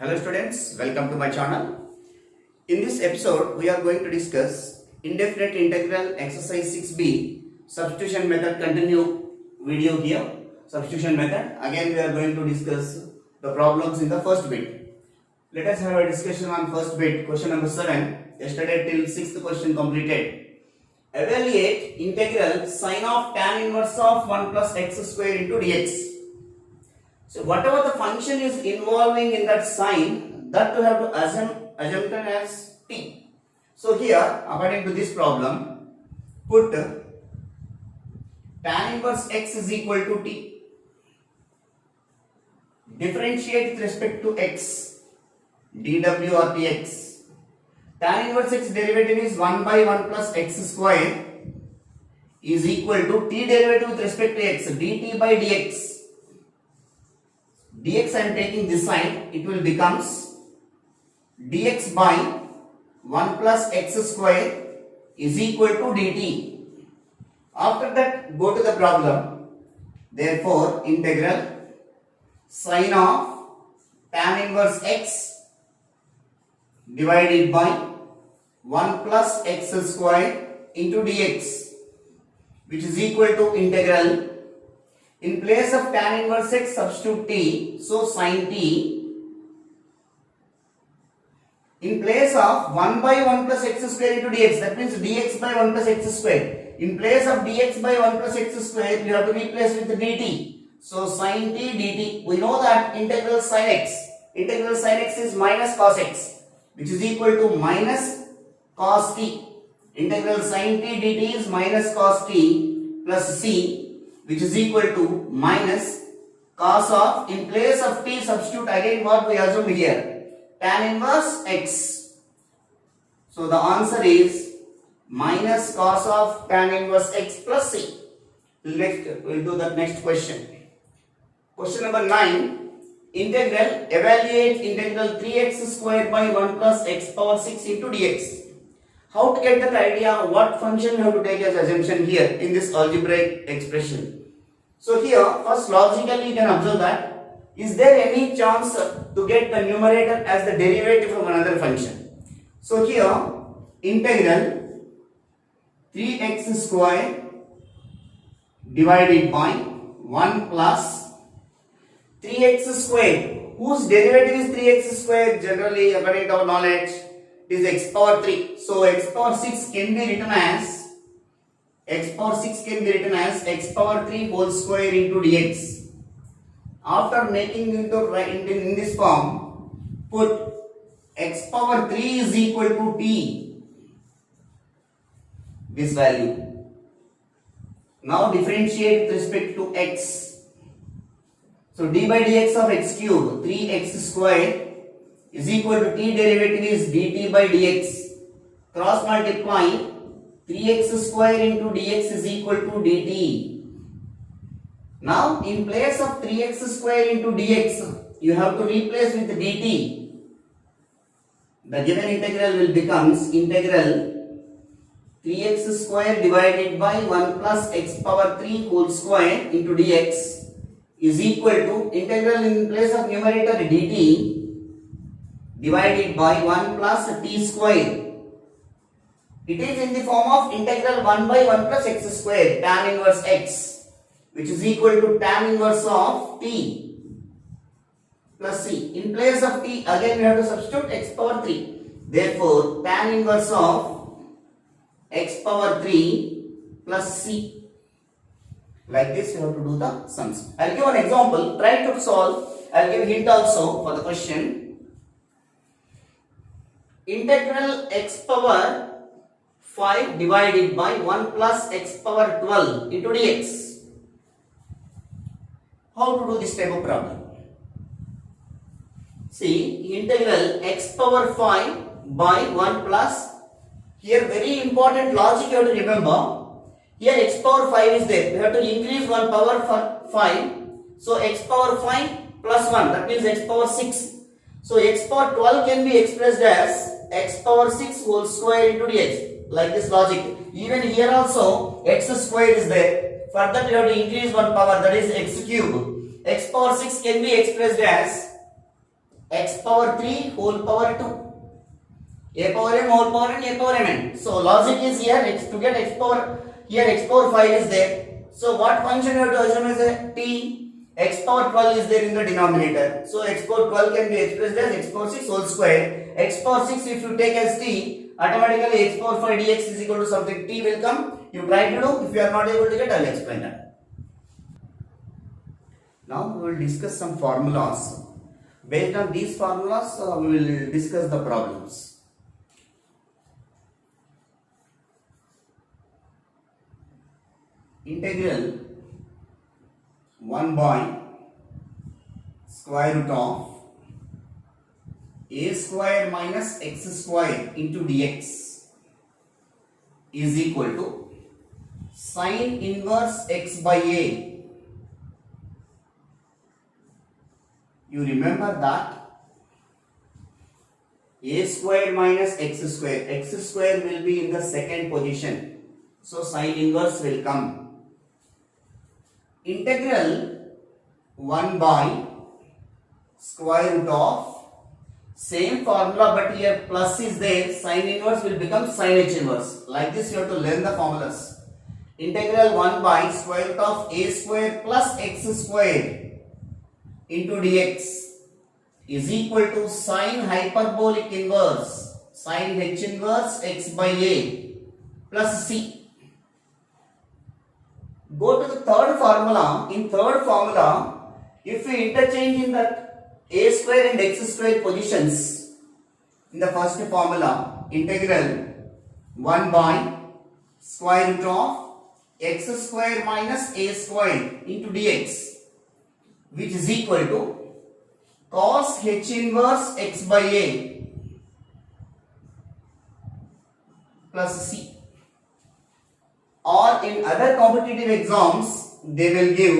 Hello students, welcome to my channel. In this episode, we are going to discuss indefinite integral exercise 6b substitution method continue video here. Substitution method. Again we are going to discuss the problems in the first bit. Let us have a discussion on first bit. Question number 7. Yesterday till 6th question completed. Evaluate integral sine of tan inverse of 1 plus x square into dx. So whatever the function is involving in that sign, that you have to assume as t. So here, according to this problem, put tan inverse x is equal to t. Differentiate with respect to x, dw or dx. Tan inverse x derivative is 1 by 1 plus x square is equal to t derivative with respect to x, dt by dx. Dx I am taking this side, it will becomes dx by 1 plus x square is equal to dt. After that, go to the problem. Therefore, integral sine of tan inverse x divided by 1 plus x square into dx, which is equal to integral. In place of tan inverse x, substitute t, so sin t. In place of 1 by 1 plus x square into dx, that means dx by 1 plus x square. In place of dx by 1 plus x square, you have to replace with dt. So sin t dt. We know that integral sin x is minus cos x, which is equal to minus cos t. Integral sin t dt is minus cos t plus c, which is equal to minus cos of, in place of t substitute again what we assumed here, tan inverse x. So the answer is minus cos of tan inverse x plus c. Next, we'll do the next question. Question number 9. Integral, evaluate integral 3x square by 1 plus x power 6 into dx. How to get that idea? What function you have to take as assumption here in this algebraic expression? So here, first logically you can observe that, is there any chance to get the numerator as the derivative from another function? So here, integral 3x square divided by 1 plus 3x square, whose derivative is 3x square. Generally, according to our knowledge, is x power 3. So x power 6 can be written as x power 3 whole square into dx. After making in this form, put x power 3 is equal to t, this value. Now differentiate with respect to x. So d by dx of x cube, 3x square is equal to t derivative is dt by dx. Cross multiply 3x square into dx is equal to dt. Now in place of 3x square into dx, you have to replace with dt. The given integral will becomes integral 3x square divided by 1 plus x power 3 whole square into dx is equal to integral, in place of numerator dt divided by 1 plus t square. It is in the form of integral 1 by 1 plus x square tan inverse x, which is equal to tan inverse of t plus c. In place of t, again we have to substitute x power 3. Therefore, tan inverse of x power 3 plus c. Like this, you have to do the sums. I will give an example. Try to solve. I will give hint also for the question. Integral x power 5 divided by 1 plus x power 12 into dx. How to do this type of problem? See, integral x power 5 by 1 plus, here very important logic you have to remember. Here x power 5 is there. We have to increase one power for 5. So x power 5 plus 1, that means x power 6. So x power 12 can be expressed as x power 6 whole square into dx. Like this logic. Even here also x square is there. For that you have to increase one power, that is x cube. X power 6 can be expressed as x power 3 whole power 2. A power m whole power n, a power mn. So logic is here, to get x power, here x power 5 is there. So what function you have to assume is a t. X power 12 is there in the denominator. So x power 12 can be expressed as x power 6 whole square. X power 6 if you take as t, automatically x power 5 dx is equal to something, t will come. You try to do. If you are not able to get, I will explain that. Now we will discuss some formulas. Based on these formulas, we will discuss the problems. Integral 1 by square root of a square minus x square into dx is equal to sine inverse x by a. You remember that a square minus x square will be in the second position, so sine inverse will come. Integral 1 by square root of, same formula but here plus is there, sine inverse will become sine h inverse. Like this you have to learn the formulas. Integral 1 by square root of a square plus x square into dx is equal to sine hyperbolic inverse sine h inverse x by a plus c. Go to the third formula. In third formula, if we interchange in that a square and x square positions, in the first formula, integral 1 by square root of x square minus a square into dx, which is equal to cos h inverse x by a plus c. Or in other competitive exams, they will give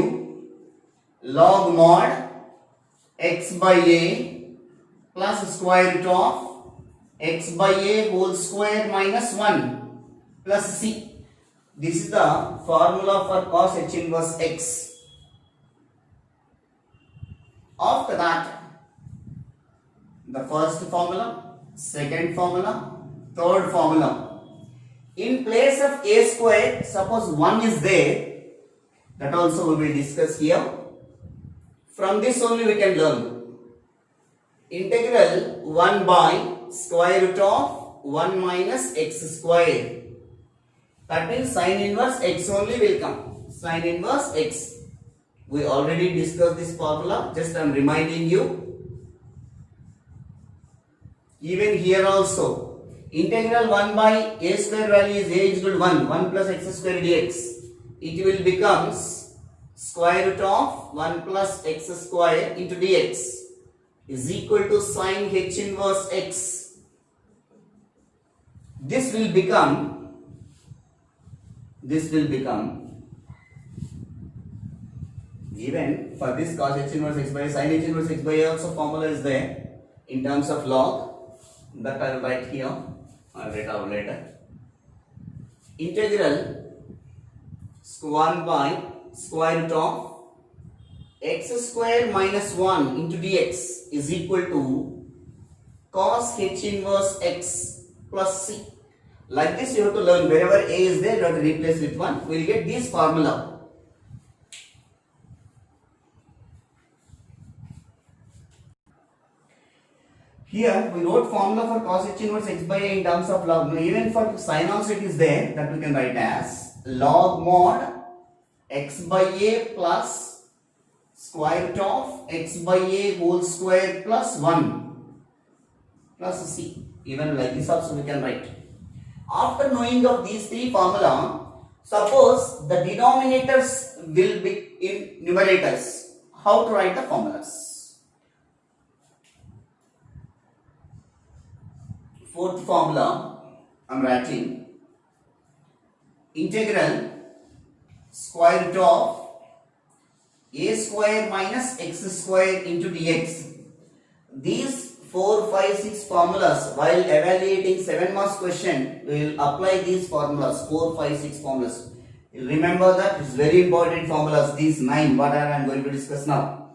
log mod x by a plus square root of x by a whole square minus 1 plus c. This is the formula for cos h inverse x. After that, the first formula, second formula, third formula. In place of a square, suppose 1 is there, that also we will discuss here. From this only we can learn. Integral 1 by square root of 1 minus x square. That means sine inverse x only will come. Sine inverse x. We already discussed this formula, just I am reminding you. Even here also. Integral 1 by a square value is a is equal to 1 plus x square dx. It will become square root of 1 plus x square into dx is equal to sine h inverse x. This will become even for this cos h inverse x by sine h inverse x by a also formula is there in terms of log, that I will write here. I will write out later. Integral 1 by square root of x square minus 1 into dx is equal to cos h inverse x plus c. Like this you have to learn. Wherever a is there, you have to replace with 1. We will get this formula. Here we wrote formula for cos h inverse x by a in terms of log. Even for sin also it is there, that we can write as log mod x by a plus square root of x by a whole square plus 1 plus c. Even like this also we can write. After knowing of these three formula, suppose the denominators will be in numerators. How to write the formulas? Fourth formula, I am writing integral square root of a square minus x square into dx. These 4, 5, 6 formulas, while evaluating 7 marks question, we will apply these formulas, 4, 5, 6 formulas. Remember that it's very important formulas, these 9, what I am going to discuss now.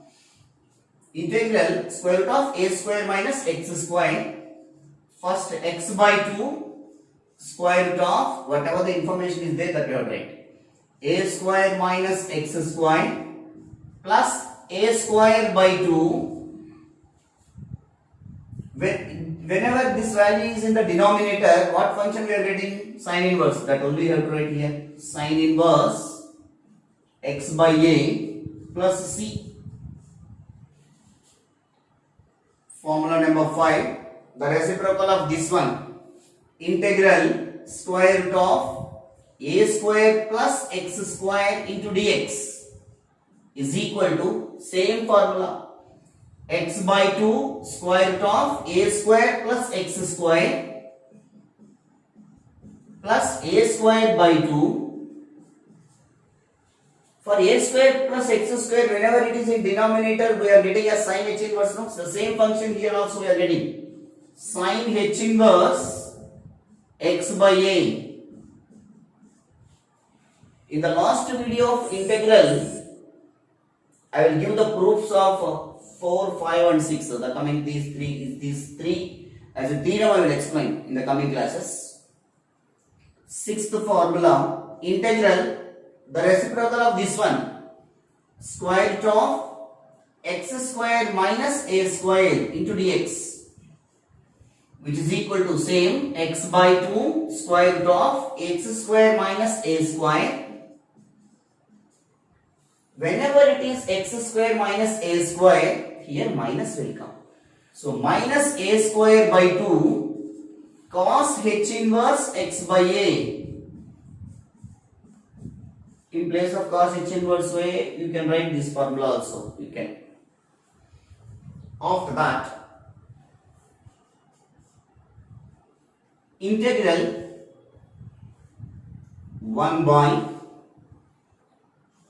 integral square root of a square minus x square. First x by 2 square root of whatever the information is there that you have write. A square minus x square plus a square by 2. Whenever this value is in the denominator, what function we are getting? Sine inverse. That only you have to write here. Sine inverse x by a plus c. Formula number 5. The reciprocal of this one. Integral square root of a square plus x square into dx is equal to same formula. X by 2 square root of a square plus x square plus a square by 2. For a square plus x square, whenever it is in denominator, we are getting a sine h inverse. No? So the same function here also we are getting. Sine h inverse x by a. In the last video of integral, I will give the proofs of 4, 5 and 6. So the coming these three as a theorem I will explain in the coming classes. Sixth formula, integral the reciprocal of this one, square root of x square minus a square into dx, which is equal to same x by 2 square root of x square minus a square. Whenever it is x square minus a square, here minus will come. So minus a square by 2 cos h inverse x by a. In place of cos h inverse a, you can write this formula also. You can. After that, integral 1 by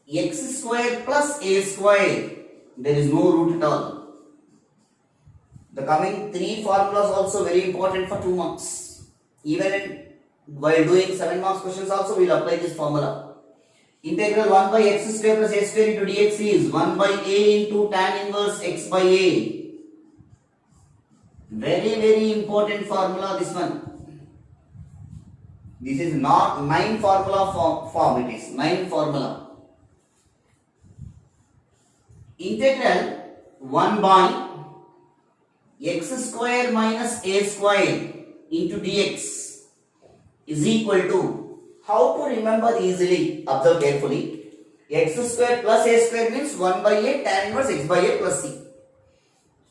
x square plus a square. There is no root at all. The coming three formulas also very important for 2 marks. Even while doing 7 marks questions also we will apply this formula. Integral 1 by x square plus a square into dx is 1 by a into tan inverse x by a. Very important formula this one. This is not 9 formula form. It is 9 formula. Integral 1 by x square minus a square into dx is equal to, how to remember easily, observe carefully, x square plus a square means 1 by a tan inverse x by a plus c.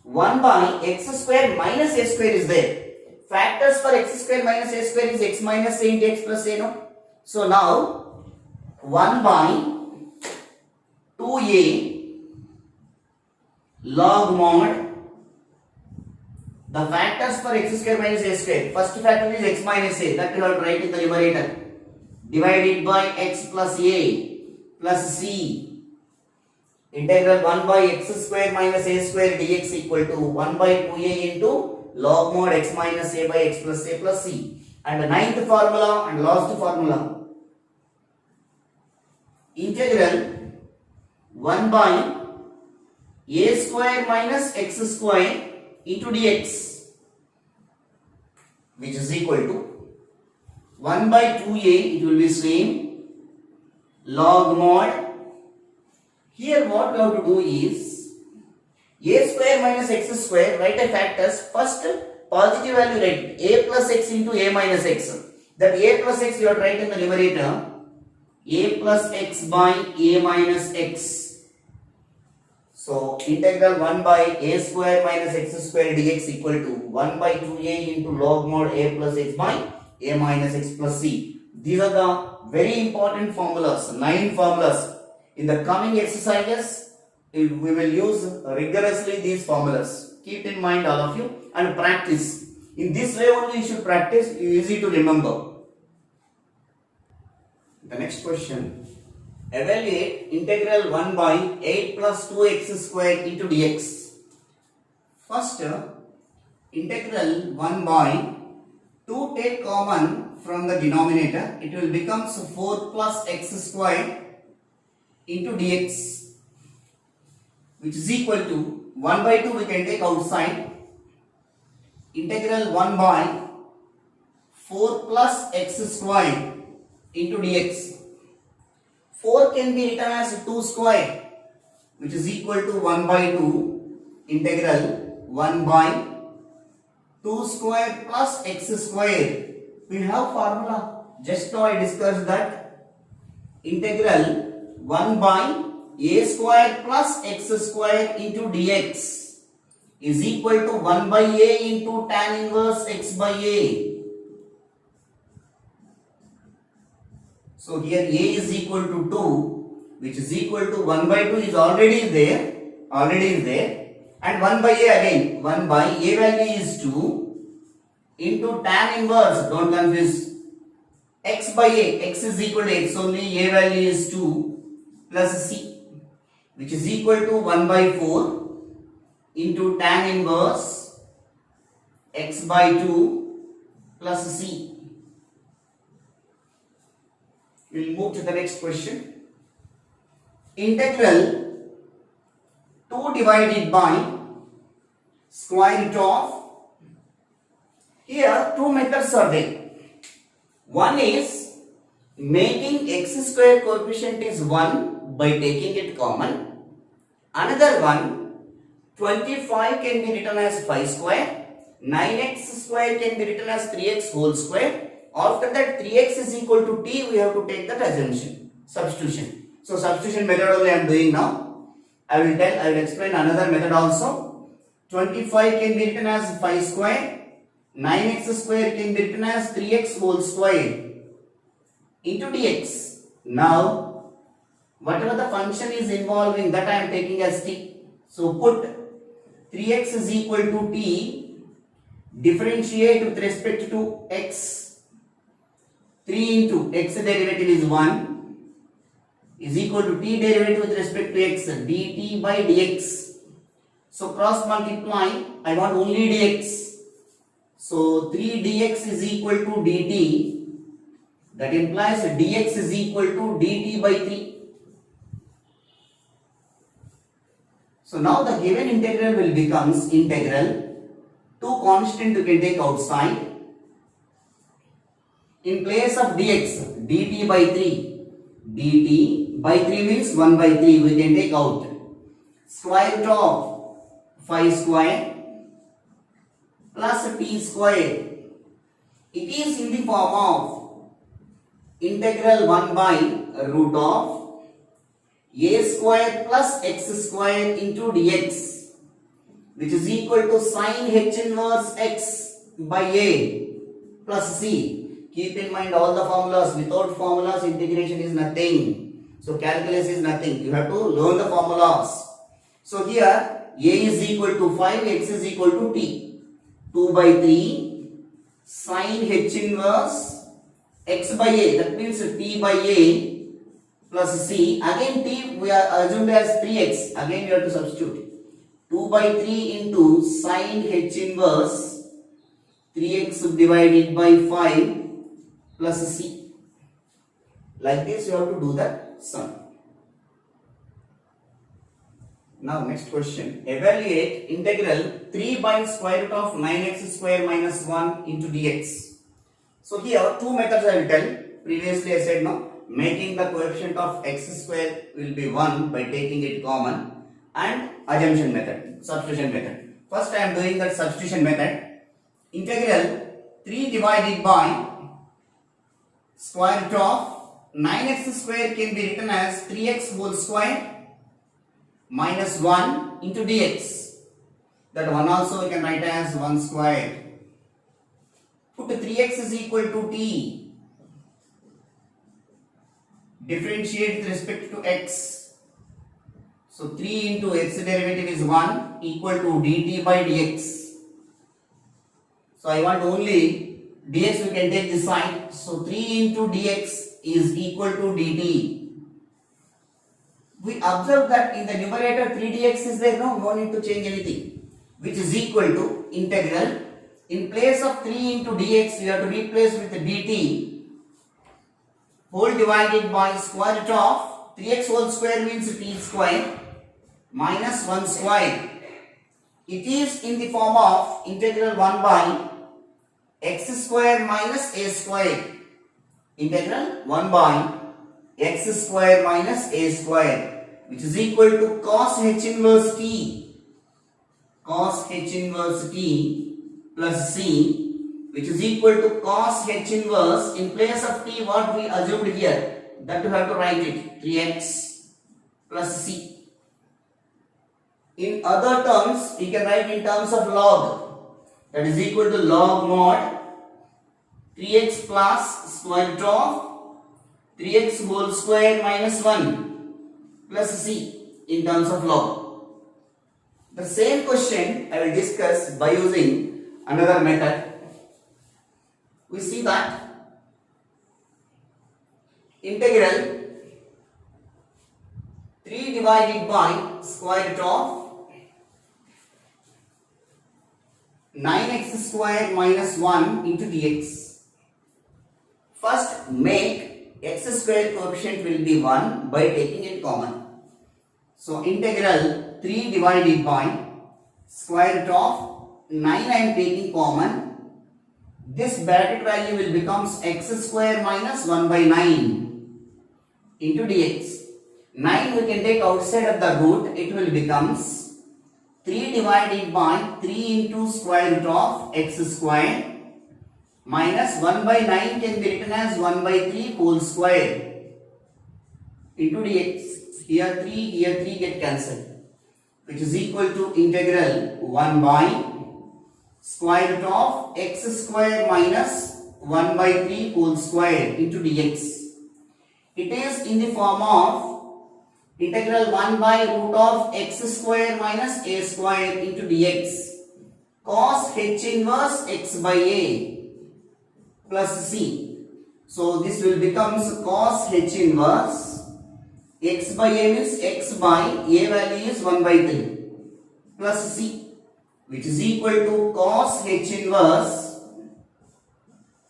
1 by x square minus a square is there. Factors for x square minus a square is x minus a into x plus a, no? So now 1 by 2a log mod, the factors for x square minus a square, first factor is x minus a, that you have to write in the numerator, divided by x plus a plus c. Integral 1 by x square minus a square dx equal to 1 by 2a into log mod x minus a by x plus a plus c. And the ninth formula and last formula, integral 1 by a square minus x square into dx, which is equal to 1 by 2a, it will be same, log mod. Here what we have to do is a square minus x square, write the factors. First positive value write a plus x into a minus x. That a plus x you have to write in the numerator, a plus x by a minus x. So integral 1 by a square minus x square dx equal to 1 by 2a into log mod a plus x by a minus x plus c. These are the very important formulas, 9 formulas. In the coming exercises, we will use rigorously these formulas. Keep in mind all of you and practice. In this way only you should practice, easy to remember. The next question. Evaluate integral 1 by 8 plus 2x square into dx. First, integral 1 by 2 take common from the denominator. It will become 4 plus x square into dx. which is equal to 1 by 2 we can take outside. Integral 1 by 4 plus x square into dx. 4 can be written as 2 square, which is equal to 1 by 2 integral 1 by 2 square plus x square. We have formula. Just now I discussed that integral 1 by a square plus x square into dx is equal to 1 by a into tan inverse x by a. So here a is equal to 2, which is equal to 1 by 2 is already there, and 1 by a again, 1 by a value is 2 into tan inverse, don't confuse, x by a, x is equal to x only, a value is 2 plus c, which is equal to 1 by 4 into tan inverse x by 2 plus c. We will move to the next question. Integral 2 divided by square root of, here two methods are there. One is making x square coefficient is 1 by taking it common. Another one, 25 can be written as 5 square, 9x square can be written as 3x whole square. After that 3x is equal to t, we have to take that assumption, substitution. So substitution method only I am doing now. I will explain another method also. 25 can be written as 5 square, 9x square can be written as 3x whole square into dx. Now, whatever the function is involving, that I am taking as t. So put 3x is equal to t, differentiate with respect to x. 3 into x derivative is 1 is equal to t derivative with respect to x, dt by dx. So cross multiply, I want only dx. So 3 dx is equal to dt, that implies dx is equal to dt by 3. So now the given integral will becomes integral, two constant you can take outside. In place of dx, dt by 3, dt by 3 means 1 by 3 we can take out. Square root of 5 square plus t square. It is in the form of integral 1 by root of a square plus x square into dx, which is equal to sin h inverse x by a plus c. Keep in mind all the formulas. Without formulas, integration is nothing. So calculus is nothing. You have to learn the formulas. So here a is equal to 5, x is equal to t. 2 by 3 sin h inverse x by a, that means t by a plus c. Again t we are assumed as 3x. Again we have to substitute. 2 by 3 into sin h inverse 3x divided by 5 plus c. Like this you have to do the sum. Now next question. Evaluate integral 3 by square root of 9x square minus 1 into dx. So here two methods I will tell. Previously I said no. Making the coefficient of x square will be 1 by taking it common, and assumption method, substitution method. First I am doing that substitution method. Integral 3 divided by square root of 9x square can be written as 3x whole square minus 1 into dx. That one also we can write as 1 square. Put 3x is equal to t. Differentiate with respect to x. So 3 into x derivative is 1 equal to dt by dx. So I want only dx, we can take this side. So 3 into dx is equal to dt. We observe that in the numerator 3dx is there, no need to change anything, which is equal to integral. In place of 3 into dx, we have to replace with dt whole divided by square root of 3x whole square means t square minus 1 square. It is in the form of integral 1 by x square minus a square. Integral 1 by x square minus a square, which is equal to cos h inverse t. Cos h inverse t plus c, which is equal to cos h inverse. In place of t, what we assumed here, that you have to write it 3x plus c. In other terms, we can write in terms of log, that is equal to log mod 3x plus square root of 3x whole square minus 1 plus c in terms of log. The same question I will discuss by using another method. We see that integral 3 divided by square root of 9x square minus 1 into dx. First, make x square coefficient will be 1 by taking it common. So, integral 3 divided by square root of 9 I am taking common. This bracket value will become x square minus 1 by 9 into dx. 9 we can take outside of the root, it will becomes 3 divided by 3 into square root of x square minus 1 by 9 can be written as 1 by 3 whole square into dx. Here 3 get cancelled, which is equal to integral 1 by square root of x square minus 1 by 3 whole square into dx. It is in the form of integral 1 by root of x square minus a square into dx cos h inverse x by a plus c. So this will becomes cos h inverse x by a means x by a value is 1 by 3 plus c, which is equal to cos h inverse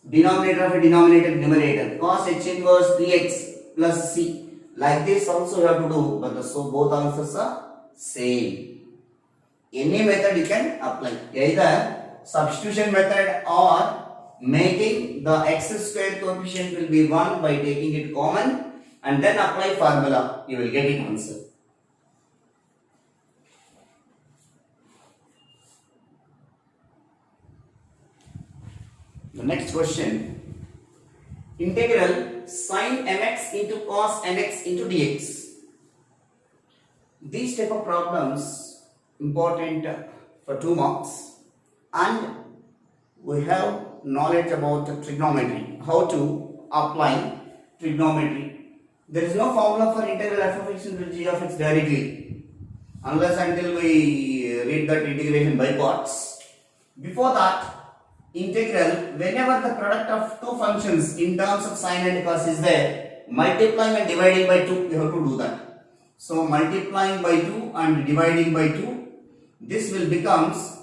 denominator of a denominator numerator cos h inverse 3x plus c. Like this also you have to do, but so both answers are same. Any method you can apply, either substitution method or making the x square coefficient will be 1 by taking it common and then apply formula, you will get it answer. The next question, integral sin mx into cos nx into dx. These type of problems important for 2 marks, and we have knowledge about trigonometry, how to apply trigonometry. There is no formula for integral f of x into g of x directly unless until we read that integration by parts. Before that, integral, whenever the product of two functions in terms of sine and cos is there, multiplying and dividing by 2, you have to do that. So multiplying by 2 and dividing by 2, this will becomes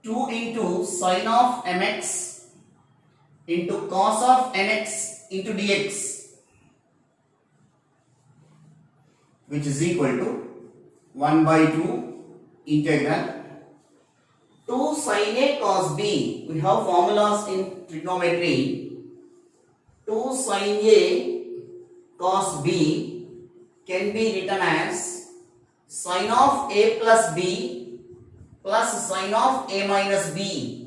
2 into sine of mx into cos of nx into dx, which is equal to 1 by 2 integral 2 sin a cos b. We have formulas in trigonometry. 2 sin a cos b can be written as sin of a plus b plus sin of a minus b.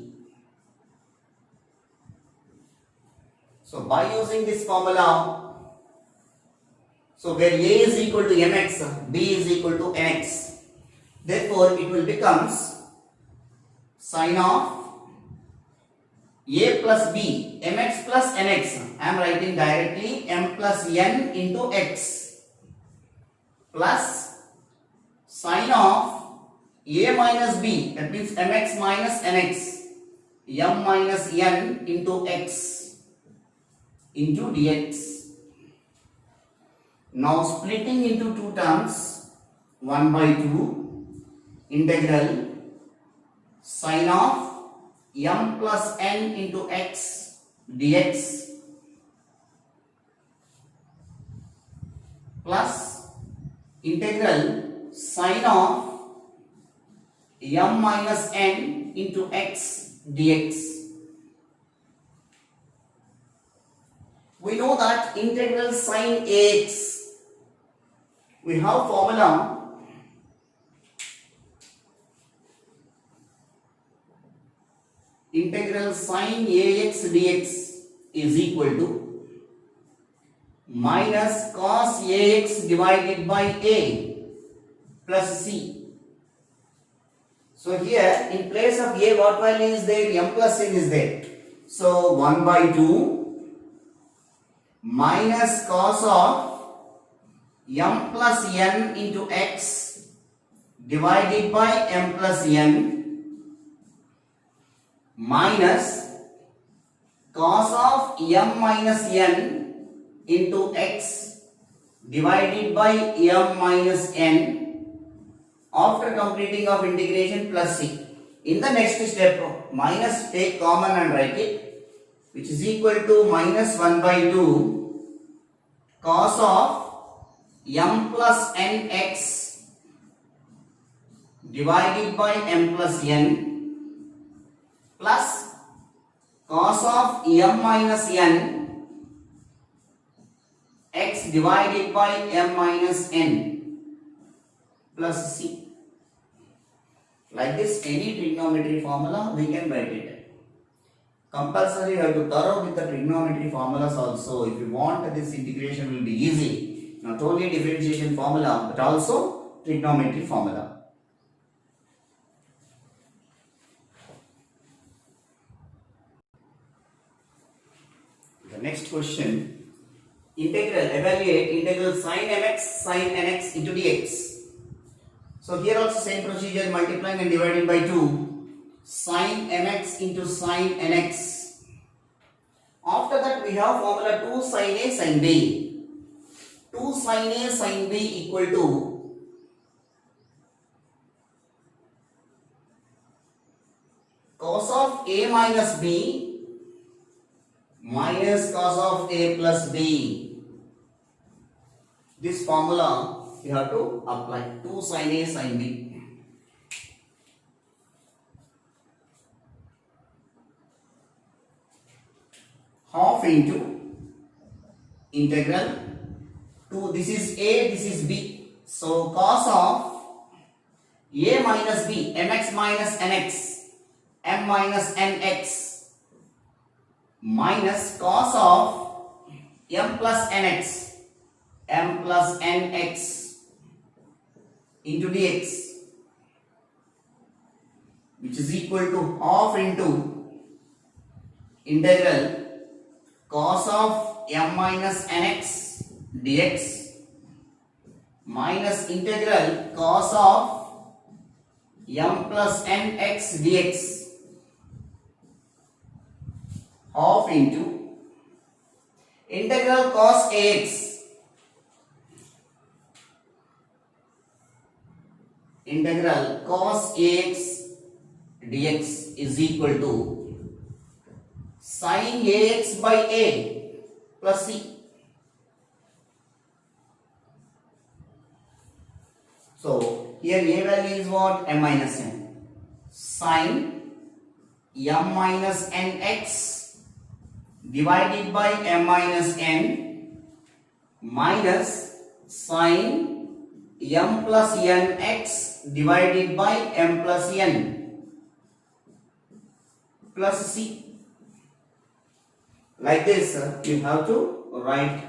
So by using this formula, so where a is equal to mx, b is equal to nx, therefore it will becomes sin of a plus b, mx plus nx. I am writing directly m plus n into x plus sin of a minus b, that means mx minus nx, m minus n into x into dx. Now splitting into two terms, 1 by 2 integral sin of m plus n into x dx plus integral sine of m minus n into x dx. We know that integral sine ax, we have formula integral sine ax dx is equal to minus cos ax divided by a plus c. So here in place of a what value is there? M plus n is there. So 1 by 2 minus cos of m plus n into x divided by m plus n minus cos of m minus n into x divided by m minus n after completing of integration plus c. In the next step, minus take common and write it, which is equal to minus 1 by 2 cos of m plus nx divided by m plus n plus cos of m minus n x divided by m minus n plus c. Like this, any trigonometry formula we can write it. Compulsory you have to thorough with the trigonometry formulas also. If you want, this integration will be easy. Not only differentiation formula but also trigonometry formula. The next question, evaluate integral sin mx sin nx into dx. So here also same procedure, multiplying and dividing by 2, sin mx into sin nx. After that we have formula 2 sin a sin b. 2 sin a sin b equal to cos of a minus b minus cos of a plus b. This formula you have to apply. 2 sin a sin b. Half into integral 2. This is a, this is b. So cos of a minus b, mx minus nx, m minus nx minus cos of m plus nx, m plus nx into dx, which is equal to half into integral cos of m minus nx dx minus integral cos of m plus nx dx, half into integral cos ax, integral cos ax dx is equal to sin ax by a plus c. So here a value is what? M minus n. Sin m minus nx divided by m minus n minus sin m plus nx divided by m plus n plus c. Like this, you have to write,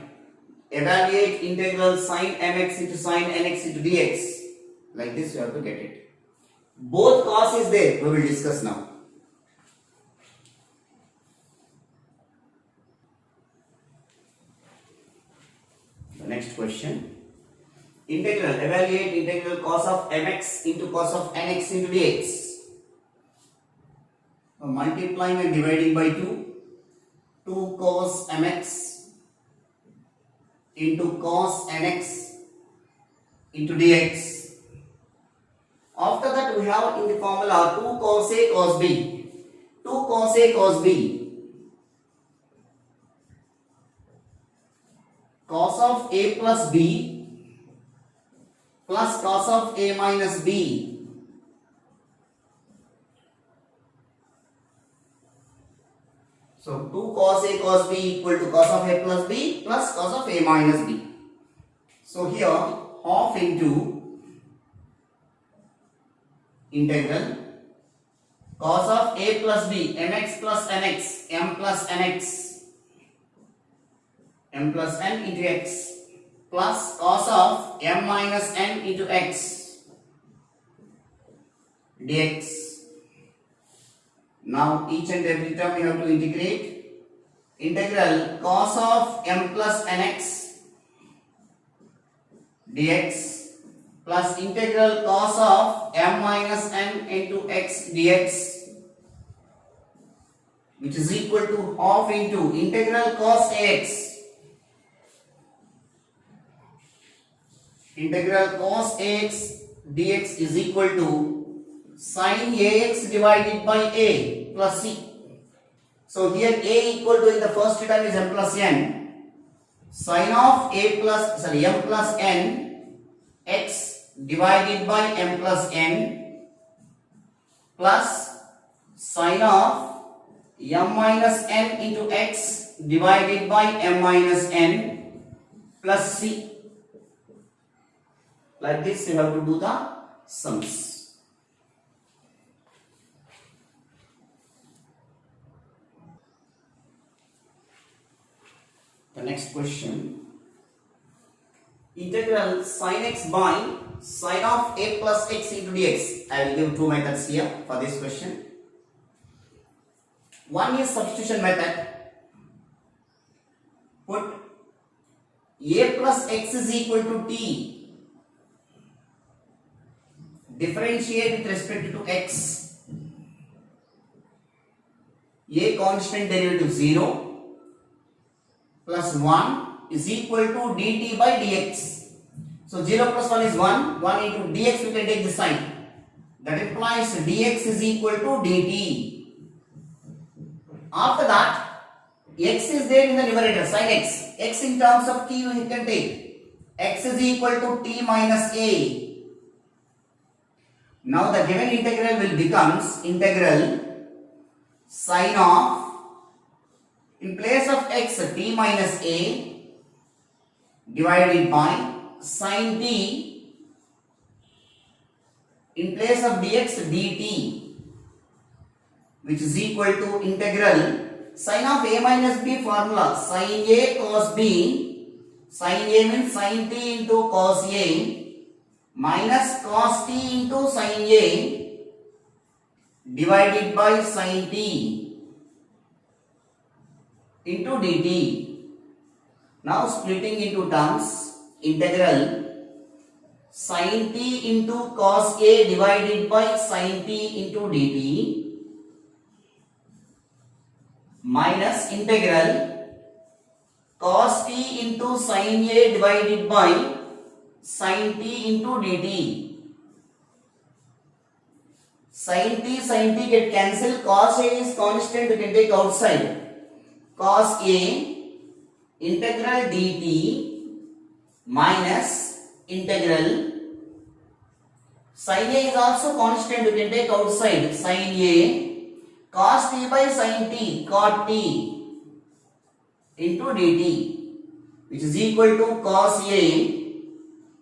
evaluate integral sin mx into sin nx into dx. Like this you have to get it. Both cos is there, we will discuss now. The next question, evaluate integral cos of mx into cos of nx into dx. So multiplying and dividing by 2, 2 cos mx into cos nx into dx. After that we have in the formula 2 cos a cos b. 2 cos a cos b. Cos of a plus b plus cos of a minus b. So 2 cos a cos b equal to cos of a plus b plus cos of a minus b. So here half into integral cos of a plus b, mx plus nx, m plus nx, m plus n into x, plus cos of m minus n into x dx. Now each and every term we have to integrate. Integral cos of m plus nx dx plus integral cos of m minus n into x dx, which is equal to half into integral cos ax. Integral cos ax dx is equal to sin ax divided by a plus c. So here a equal to in the first term is m plus n. Sin of m plus n x divided by m plus n plus sin of m minus n into x divided by m minus n plus c. Like this you have to do the sums. The next question, integral sin x by sin of a plus x into dx. I will give two methods here for this question. One is substitution method. Put a plus x is equal to t. Differentiate with respect to x. A constant derivative 0 plus 1 is equal to dt by dx. So 0 plus 1 is 1. 1 into dx we can take this sign. That implies dx is equal to dt. After that, x is there in the numerator, sin x. X in terms of t you can take. X is equal to t minus a. Now the given integral will becomes integral sin of, in place of x, t minus a divided by sin t, in place of dx, dt, which is equal to integral sin of a minus b formula, sin a cos b, sin a means sin t into cos a minus cos t into sin a divided by sin t into dt. Now splitting into terms, integral sin t into cos a divided by sin t into dt minus integral cos t into sin a divided by sin t into dt. Sin t get cancelled. Cos a is constant, we can take outside. Cos a integral dt minus integral sin a is also constant, we can take outside. Sin a cos t by sin t, cot t into dt, which is equal to cos a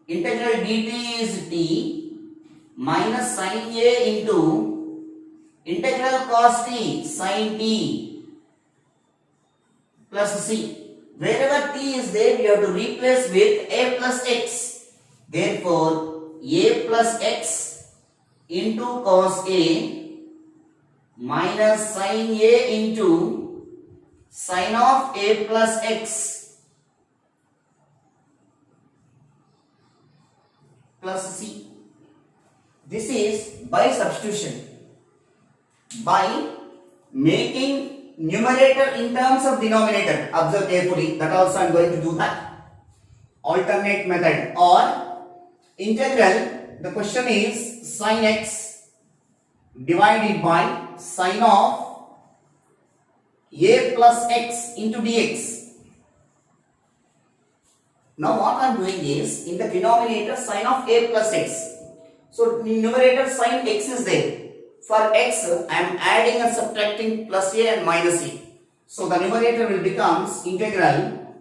integral dt is t minus sin a into integral cos t sin t plus c. Wherever t is there, we have to replace with a plus x. Therefore, a plus x into cos a minus sin a into sin of a plus x plus c. This is by substitution. By making numerator in terms of denominator. Observe carefully. That also I am going to do that. Alternate method or integral. The question is sin x divided by sin of a plus x into dx. Now what I am doing is, in the denominator sin of a plus x. So numerator sin x is there. For x, I am adding and subtracting plus a and minus a. So the numerator will becomes integral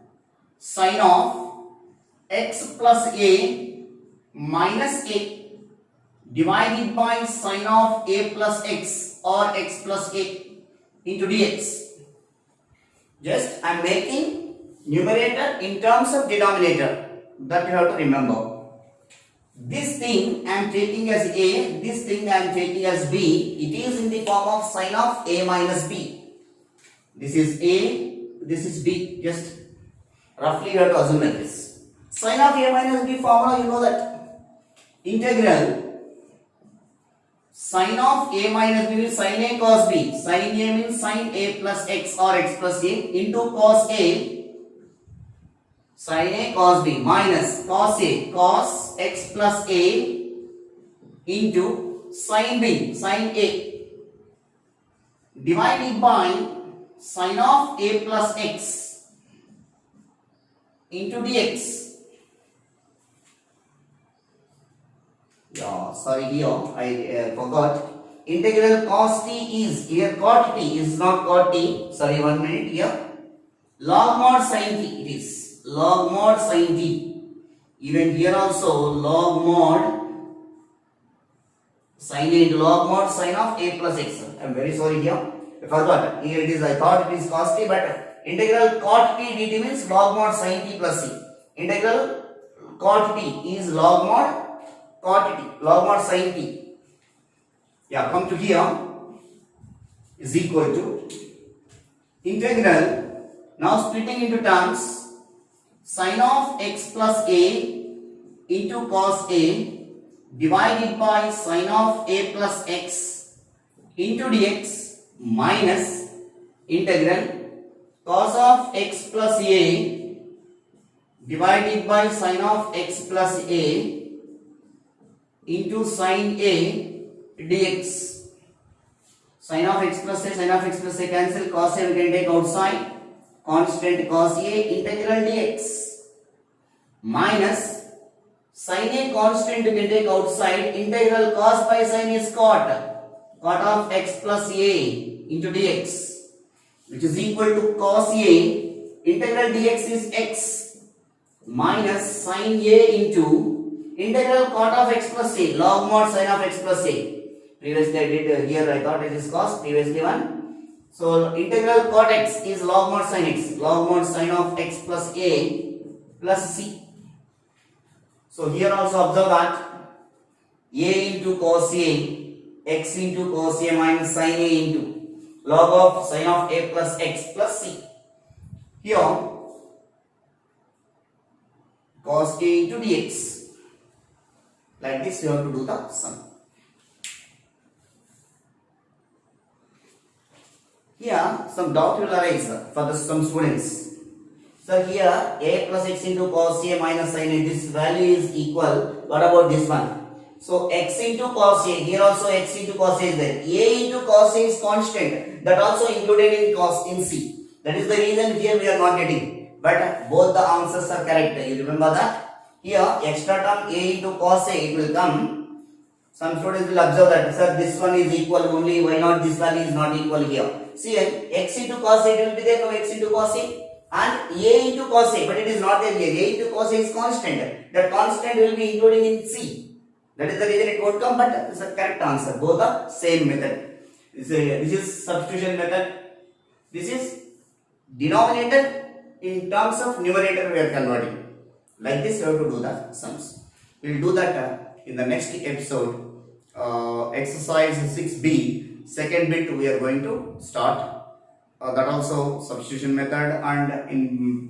sin of x plus a minus a divided by sin of a plus x or x plus a into dx. Just I am making numerator in terms of denominator. That you have to remember. This thing I am taking as a, this thing I am taking as b. It is in the form of sin of a minus b. This is a, this is b. Just roughly you have to assume like this. Sin of a minus b formula, you know that. Integral sin of a minus b means sin a cos b. Sin a means sin a plus x or x plus a into cos a. Sin a cos b minus cos a cos x plus a into sin b sin a divided by sin of a plus x into dx. Yeah, sorry here I forgot. Integral cos t is here, cot t is not cot t. Sorry, 1 minute here. Log mod sin t it is. Log mod sin t. Even here also log mod sin a into log mod sin of a plus x. I am very sorry here. I forgot. Here it is. I thought it is cos t, but integral cot t dt means log mod sin t plus c. Integral cot t is log mod cot t, log mod sin t. Yeah, come to here is equal to integral. Now splitting into terms. Sin of x plus a into cos a divided by sin of a plus x into dx minus integral cos of x plus a divided by sin of x plus a into sin a dx. Sin of x plus a, sin of x plus a cancel, cos a we can take outside. Constant cos a integral dx minus sin a constant you can take outside, integral cos by sin is cot of x plus a into dx, which is equal to cos a integral dx is x minus sin a into integral cot of x plus a, log mod sin of x plus a. Previously I did here, I thought it is cos, previously one. So integral cot x is log mod sin x, log mod sin of x plus a plus c. So here also observe that a into cos a, x into cos a minus sin a into log of sin of a plus x plus c. Here cos a into dx. Like this you have to do the sum. Here some doubt will arise for some students. So here a plus x into cos a minus sin a, this value is equal. What about this one? So x into cos a, here also x into cos a is there. A into cos a is constant, that also included in cos in c. That is the reason here we are not getting. But both the answers are correct. You remember that? Here extra term a into cos a it will come. Some students will observe that, sir, this one is equal only, why not this value is not equal here? See, x into cos a it will be there, no x into cos a, and a into cos a, but it is not there here. A into cos a is constant. That constant will be including in c. That is the reason it won't come, but it's a correct answer. Both are same method. This is substitution method. This is denominator in terms of numerator we are converting. Like this you have to do the sums. We will do that in the next episode. Exercise 6b, second bit we are going to start. That also substitution method, and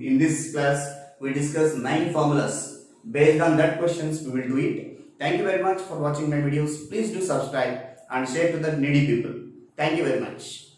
in this class we discuss 9 formulas. Based on that questions we will do it. Thank you very much for watching my videos. Please do subscribe and share to the needy people. Thank you very much.